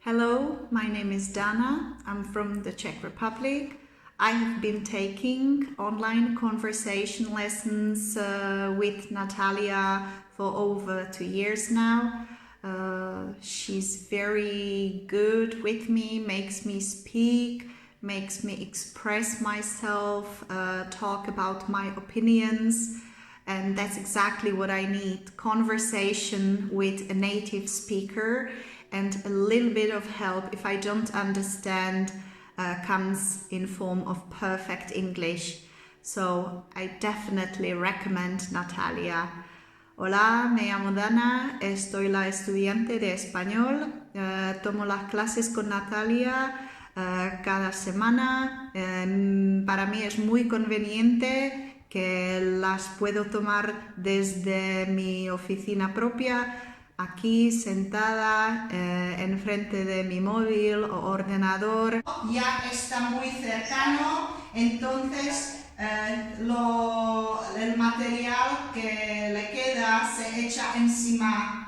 Hello, my name is Dana. I'm from the Czech Republic. I have been taking online conversation lessons with Natalia for over 2 years now. She's very good with me, makes me speak, makes me express myself, talk about my opinions. And that's exactly what I need. Conversation with a native speaker and a little bit of help if I don't understand comes in form of perfect English. So I definitely recommend Natalia. Hola, me llamo Dana, estoy la estudiante de español, tomo las clases con Natalia cada semana. Para mí es muy conveniente que las puedo tomar desde mi oficina propia, aquí sentada enfrente de mi móvil o ordenador. Ya está muy cercano, entonces el material que le queda se echa encima